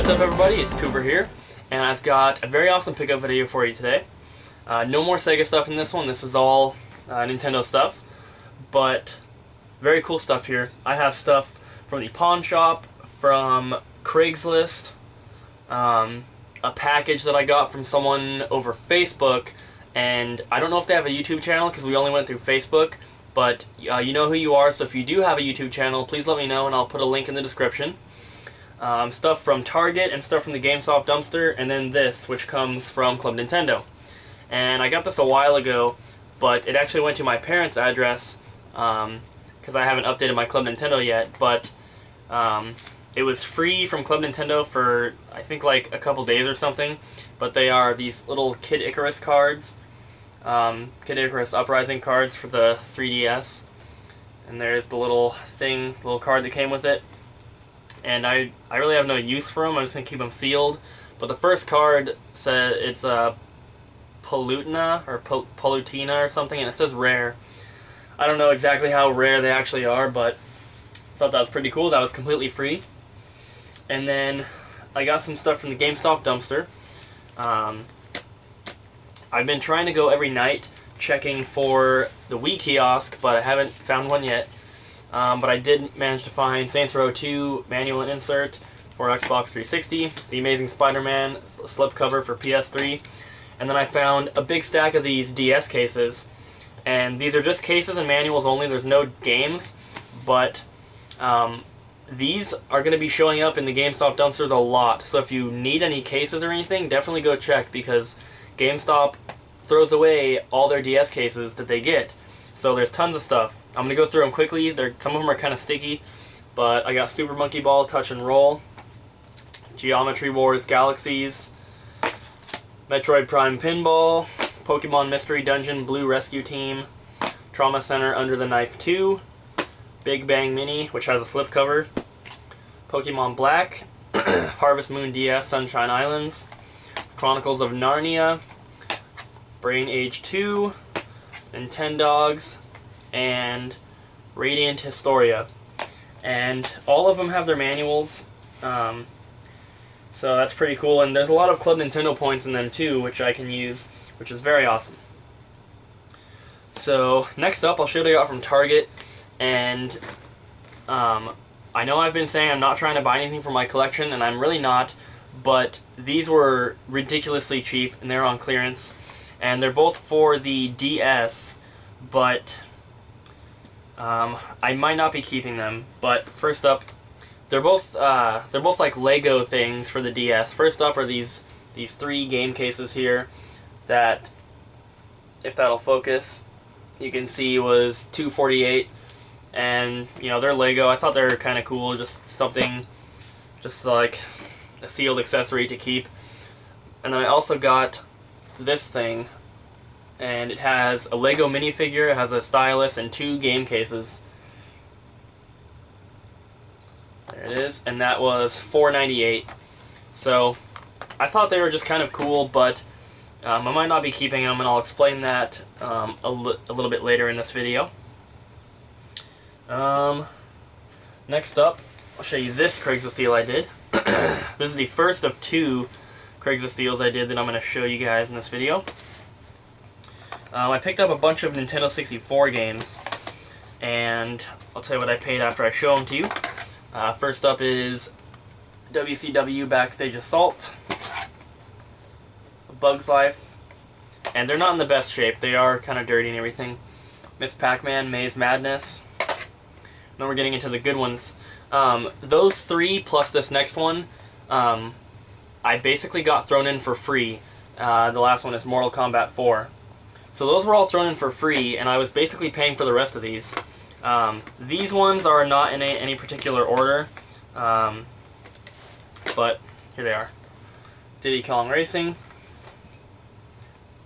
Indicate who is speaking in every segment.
Speaker 1: what's up everybody, it's Cooper here, and I've got a very awesome pickup video for you today. No more Sega stuff in this one, this is all Nintendo stuff, but very cool stuff here. I have stuff from the pawn shop, from Craigslist, a package that I got from someone over Facebook, and I don't know if they have a YouTube channel because we only went through Facebook, but you know who you are, so if you do have a YouTube channel, please let me know and I'll put a link in the description. Stuff from Target and stuff from the GameStop dumpster, and then this, which comes from Club Nintendo. And I got this a while ago, but it actually went to my parents' address, because I haven't updated my Club Nintendo yet, but it was free from Club Nintendo for, I think, like a couple days or something, but they are these little Kid Icarus cards, Kid Icarus Uprising cards for the 3DS, and there's the little card that came with it. And I really have no use for them. I'm just going to keep them sealed. But the first card says it's a Palutena or Palutina or something, and it says rare. I don't know exactly how rare they actually are, but I thought that was pretty cool. That was completely free. And then I got some stuff from the GameStop dumpster. I've been trying to go every night checking for the Wii kiosk, but I haven't found one yet. But I did manage to find Saints Row 2 manual and insert for Xbox 360, The Amazing Spider-Man slipcover for PS3, and then I found a big stack of these DS cases, and these are just cases and manuals only, there's no games, but these are going to be showing up in the GameStop dumpsters a lot, so if you need any cases or anything, definitely go check, because GameStop throws away all their DS cases that they get, so there's tons of stuff. I'm going to go through them quickly. Some of them are kind of sticky, but I got Super Monkey Ball Touch and Roll, Geometry Wars Galaxies, Metroid Prime Pinball, Pokemon Mystery Dungeon Blue Rescue Team, Trauma Center Under the Knife 2, Big Bang Mini, which has a slipcover, Pokemon Black, Harvest Moon DS Sunshine Islands, Chronicles of Narnia, Brain Age 2, Nintendogs, and Radiant Historia, and all of them have their manuals, so that's pretty cool, and there's a lot of Club Nintendo points in them too, which I can use, which is very awesome. So next up, I'll show you what I got from Target, and I know I've been saying I'm not trying to buy anything for my collection, and I'm really not, but these were ridiculously cheap, and they're on clearance, and they're both for the DS, but I might not be keeping them. But first up, they're both like Lego things for the DS. First up are these 3 game cases here that, if that'll focus, you can see was $248, and you know, they're Lego. I thought they were kind of cool, just something, just like a sealed accessory to keep. And then I also got this thing, and it has a Lego minifigure, it has a stylus, and 2 game cases. There it is, and that was $4.98. So I thought they were just kind of cool, but I might not be keeping them, and I'll explain that a little bit later in this video. Next up, I'll show you this Craigslist deal I did. This is the first of 2 Craigslist deals I did that I'm going to show you guys in this video. I picked up a bunch of Nintendo 64 games, and I'll tell you what I paid after I show them to you. First up is WCW Backstage Assault, Bug's Life, and they're not in the best shape. They are kind of dirty and everything. Miss Pac-Man, Maze Madness. Then we're getting into the good ones. Those 3 plus this next one, I basically got thrown in for free. The last one is Mortal Kombat 4. So those were all thrown in for free, and I was basically paying for the rest of these. These ones are not in any particular order, but here they are. Diddy Kong Racing,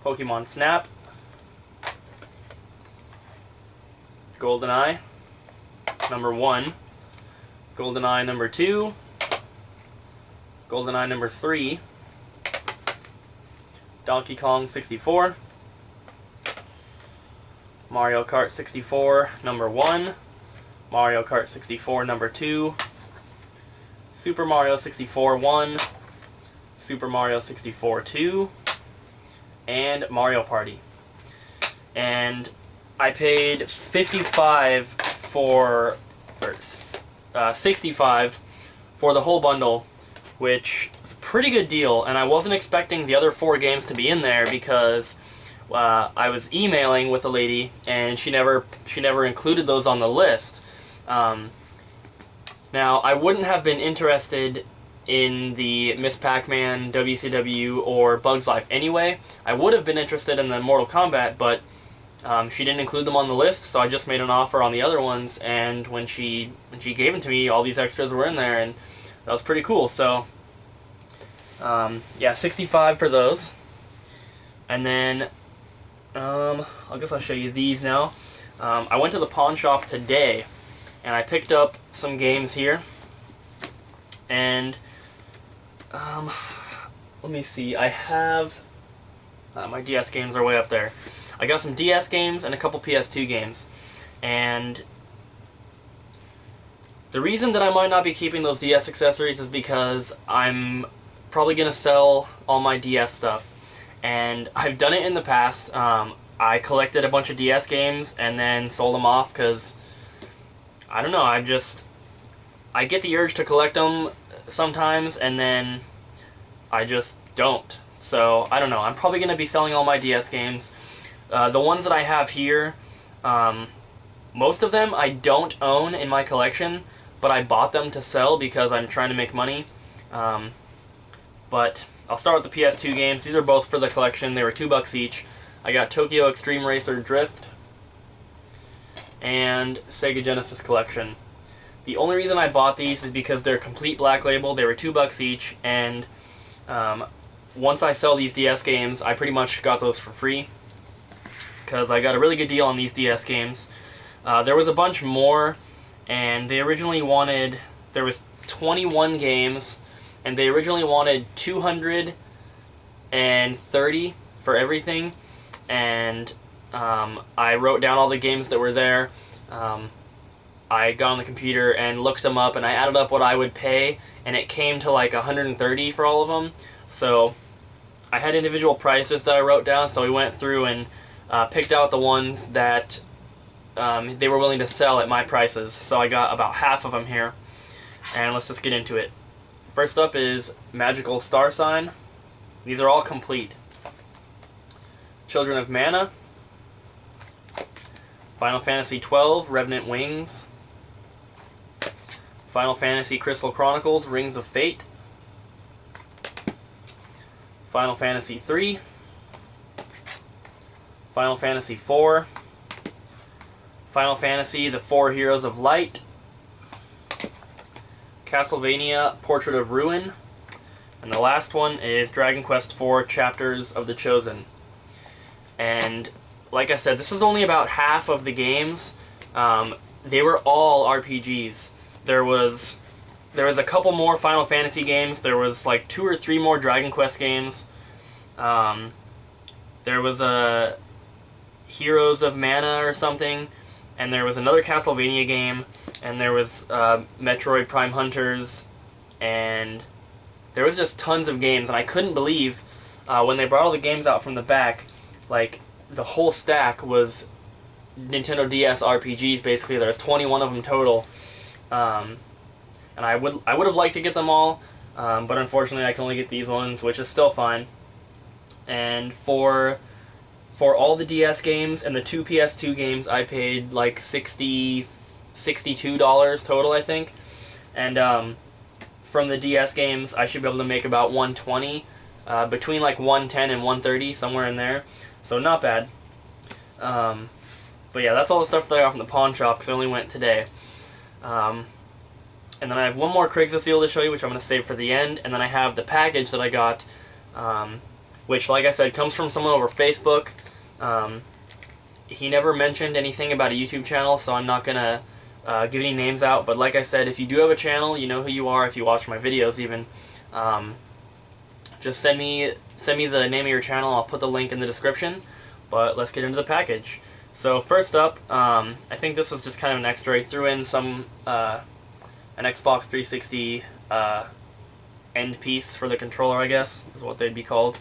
Speaker 1: Pokemon Snap, GoldenEye number 1, GoldenEye number 2, GoldenEye number 3, Donkey Kong 64, Mario Kart 64 number 1, Mario Kart 64 number 2, Super Mario 64 1, Super Mario 64 2, and Mario Party. And I paid 55 for, or 65 for the whole bundle, which is a pretty good deal, and I wasn't expecting the other 4 games to be in there because I was emailing with a lady and she never included those on the list. Now, I wouldn't have been interested in the Miss Pac-Man, WCW, or Bugs Life anyway. I would have been interested in the Mortal Kombat, but she didn't include them on the list, so I just made an offer on the other ones, and when she gave them to me, all these extras were in there, and that was pretty cool. So, yeah, 65 for those. And then, I guess I'll show you these now. I went to the pawn shop today, and I picked up some games here. And, let me see, I have, my DS games are way up there. I got some DS games and a couple PS2 games. And the reason that I might not be keeping those DS accessories is because I'm probably going to sell all my DS stuff. And I've done it in the past. I collected a bunch of DS games and then sold them off because, I don't know, I get the urge to collect them sometimes and then I just don't. So, I don't know, I'm probably going to be selling all my DS games. The ones that I have here, most of them I don't own in my collection, but I bought them to sell because I'm trying to make money. But I'll start with the PS2 games. These are both for the collection. They were $2 each. I got Tokyo Extreme Racer Drift and Sega Genesis Collection. The only reason I bought these is because they're complete black label. They were $2 each, and once I sell these DS games, I pretty much got those for free because I got a really good deal on these DS games. There was a bunch more, and they originally wanted, there was 21 games, and they originally wanted 230 for everything, and I wrote down all the games that were there. I got on the computer and looked them up, and I added up what I would pay, and it came to like 130 for all of them. So I had individual prices that I wrote down, so we went through and picked out the ones that they were willing to sell at my prices. So I got about half of them here, and let's just get into it. First up is Magical Star Sign. These are all complete. Children of Mana, Final Fantasy XII, Revenant Wings, Final Fantasy Crystal Chronicles, Rings of Fate, Final Fantasy III, Final Fantasy IV, Final Fantasy The Four Heroes of Light, Castlevania Portrait of Ruin, and the last one is Dragon Quest IV Chapters of the Chosen. And like I said, this is only about half of the games. They were all RPGs. There was a couple more Final Fantasy games. There was like 2 or 3 more Dragon Quest games. There was a Heroes of Mana or something, and there was another Castlevania game, and there was Metroid Prime Hunters, and there was just tons of games, and I couldn't believe when they brought all the games out from the back, like, the whole stack was Nintendo DS RPGs, basically. There's 21 of them total. And I would have liked to get them all, but unfortunately I can only get these ones, which is still fine. And for all the DS games and the 2 PS2 games, I paid like $62 total, I think. And from the DS games, I should be able to make about $120, between like $110 and $130, somewhere in there. So not bad. But yeah, that's all the stuff that I got from the pawn shop, because I only went today. And then I have one more Craigslist deal to show you, which I'm going to save for the end. And then I have the package that I got, which, like I said, comes from someone over Facebook. He never mentioned anything about a YouTube channel, so I'm not going to give any names out. But like I said, if you do have a channel, you know who you are, if you watch my videos even. Just send me the name of your channel. I'll put the link in the description. But let's get into the package. So first up, I think this is just kind of an extra. I threw in some an Xbox 360 end piece for the controller, I guess, is what they'd be called.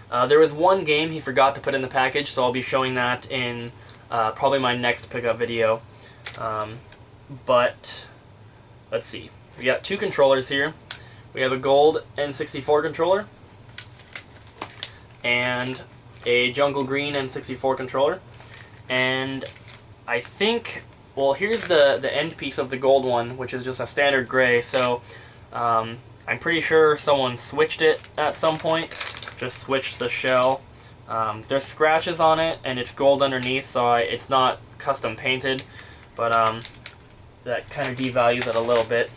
Speaker 1: There was one game he forgot to put in the package, so I'll be showing that in probably my next pickup video. But let's see. We got two controllers here. We have a gold N64 controller and a jungle green N64 controller. And I think, well, here's the end piece of the gold one, which is just a standard gray, so I'm pretty sure someone switched it at some point, just switched the shell. There's scratches on it, and it's gold underneath, so it's not custom painted, but that kind of devalues it a little bit.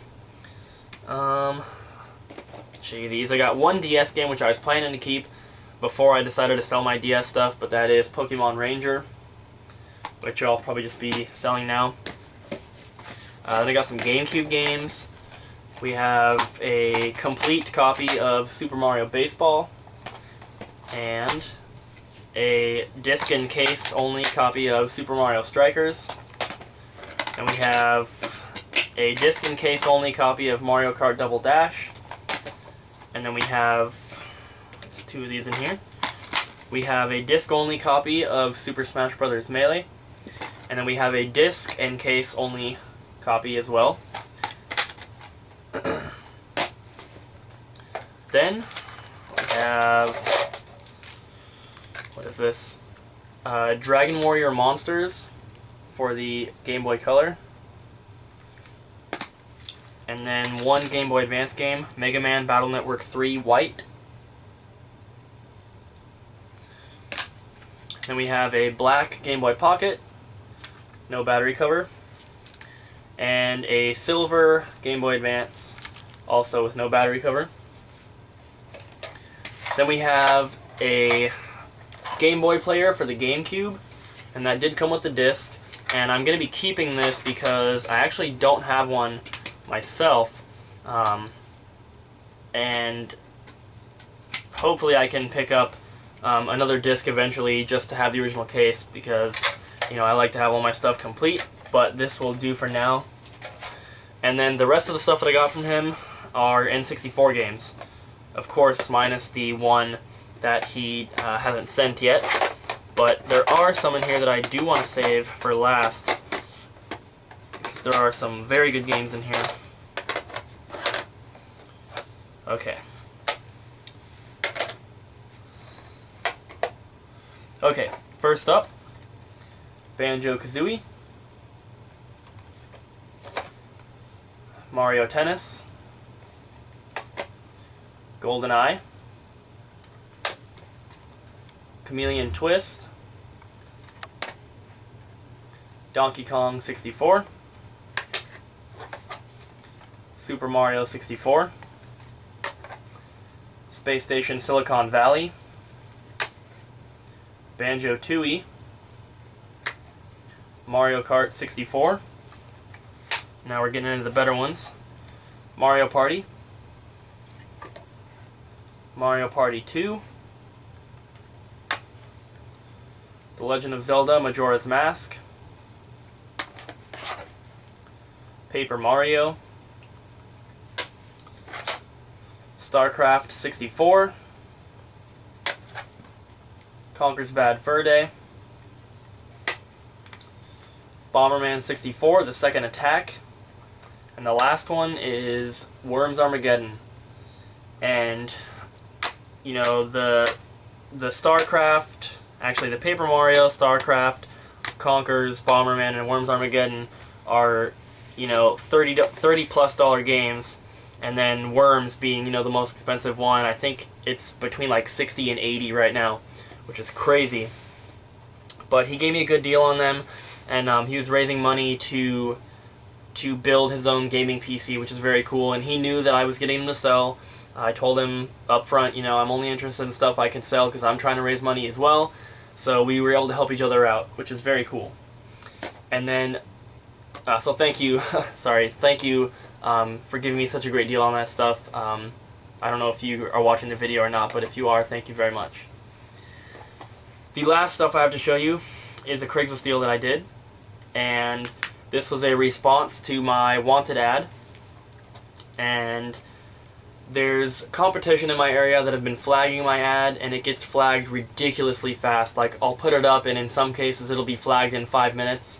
Speaker 1: Gee, these. I got one DS game, which I was planning to keep before I decided to sell my DS stuff, but that is Pokemon Ranger, which I'll probably just be selling now. Then I got some GameCube games. We have a complete copy of Super Mario Baseball, and a disc and case only copy of Super Mario Strikers. And we have a disc and case only copy of Mario Kart Double Dash. And then we have, there's two of these in here. We have a disc only copy of Super Smash Bros. Melee. And then we have a disc and case only copy as well. Then we have, what is this? Dragon Warrior Monsters for the Game Boy Color. And then one Game Boy Advance game, Mega Man Battle Network 3 White. Then we have a black Game Boy Pocket, no battery cover. And a silver Game Boy Advance, also with no battery cover. Then we have a Game Boy player for the GameCube, and that did come with the disc. And I'm going to be keeping this because I actually don't have one myself, and hopefully I can pick up another disc eventually just to have the original case, because I like to have all my stuff complete, but this will do for now. And then the rest of the stuff that I got from him are N64 games, of course minus the one that he hasn't sent yet, but there are some in here that I do want to save for last, because there are some very good games in here. Okay. Okay, first up, Banjo-Kazooie, Mario Tennis, GoldenEye, Chameleon Twist, Donkey Kong 64, Super Mario 64, Space Station Silicon Valley, Banjo-Tooie, Mario Kart 64. Now we're getting into the better ones. Mario Party, Mario Party 2, The Legend of Zelda Majora's Mask, Paper Mario, StarCraft 64, Conker's Bad Fur Day, Bomberman 64, The Second Attack, and the last one is Worms Armageddon. And the StarCraft, actually the Paper Mario, StarCraft, Conker's, Bomberman, and Worms Armageddon are $30 plus games, and then Worms being the most expensive one. I think it's between like 60 and 80 right now, which is crazy. But he gave me a good deal on them, and he was raising money to build his own gaming PC, which is very cool, and he knew that I was getting him to sell. I told him up front, I'm only interested in stuff I can sell because I'm trying to raise money as well, so we were able to help each other out, which is very cool. And then, so thank you, thank you for giving me such a great deal on that stuff. I don't know if you are watching the video or not, but if you are, thank you very much. The last stuff I have to show you is a Craigslist deal that I did, and this was a response to my wanted ad, and there's competition in my area that have been flagging my ad, and it gets flagged ridiculously fast. Like, I'll put it up and in some cases it'll be flagged in 5 minutes.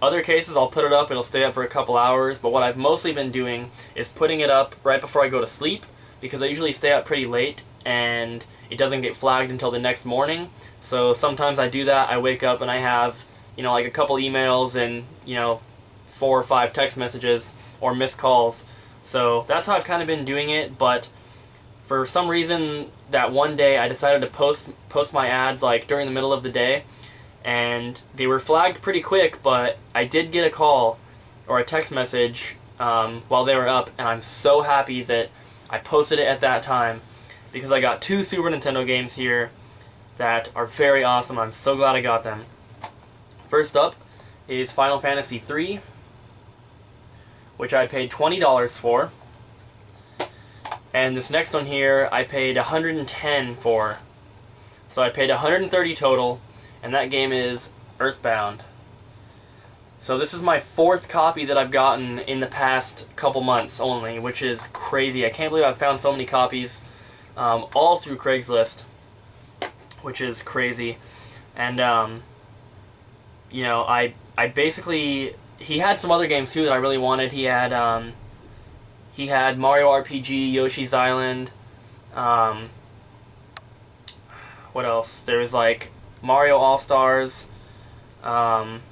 Speaker 1: Other cases I'll put it up, it'll stay up for a couple hours, but what I've mostly been doing is putting it up right before I go to sleep, because I usually stay up pretty late and it doesn't get flagged until the next morning. So sometimes I do that, I wake up and I have, like a couple emails and, 4 or 5 text messages or missed calls. So that's how I've kind of been doing it, but for some reason that one day I decided to post my ads like during the middle of the day, and they were flagged pretty quick, but I did get a call or a text message while they were up, and I'm so happy that I posted it at that time, because I got 2 Super Nintendo games here that are very awesome. I'm so glad I got them. First up is Final Fantasy III, which I paid $20 for. And this next one here I paid $110 for. So I paid $130 total, and that game is Earthbound. So this is my 4th copy that I've gotten in the past couple months only, which is crazy. I can't believe I've found so many copies, all through Craigslist, which is crazy. And I basically, he had some other games too that I really wanted. He had Mario RPG, Yoshi's Island. What else? There was like Mario All Stars. Tons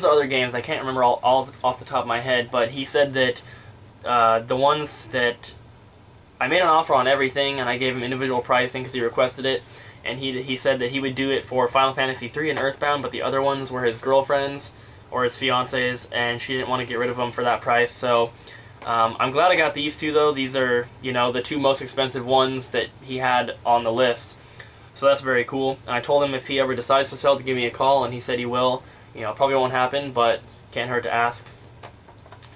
Speaker 1: of other games. I can't remember all off the top of my head. But he said that the ones that I made an offer on everything, and I gave him individual pricing because he requested it. And he said that he would do it for Final Fantasy III and Earthbound, but the other ones were his girlfriend's or his fiance's, and she didn't want to get rid of them for that price. So I'm glad I got these 2 though. These are, the 2 most expensive ones that he had on the list. So that's very cool. And I told him if he ever decides to sell to give me a call, and he said he will. Probably won't happen, but can't hurt to ask.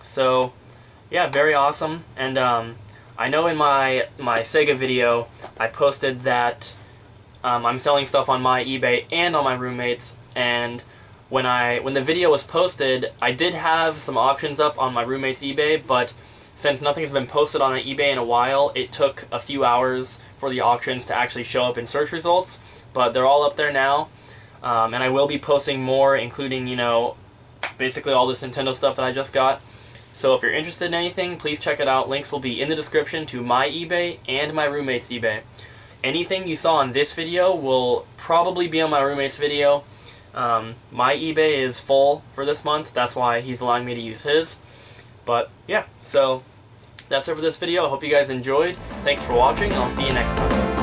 Speaker 1: So yeah, very awesome. And I know in my Sega video I posted that I'm selling stuff on my eBay and on my roommate's, and when the video was posted, I did have some auctions up on my roommate's eBay, but since nothing's been posted on eBay in a while, it took a few hours for the auctions to actually show up in search results, but they're all up there now, and I will be posting more, including, basically all this Nintendo stuff that I just got. So if you're interested in anything, please check it out. Links will be in the description to my eBay and my roommate's eBay. Anything you saw in this video will probably be on my roommate's video. My eBay is full for this month, that's why he's allowing me to use his. But yeah, so that's it for this video. I hope you guys enjoyed. Thanks for watching, and I'll see you next time.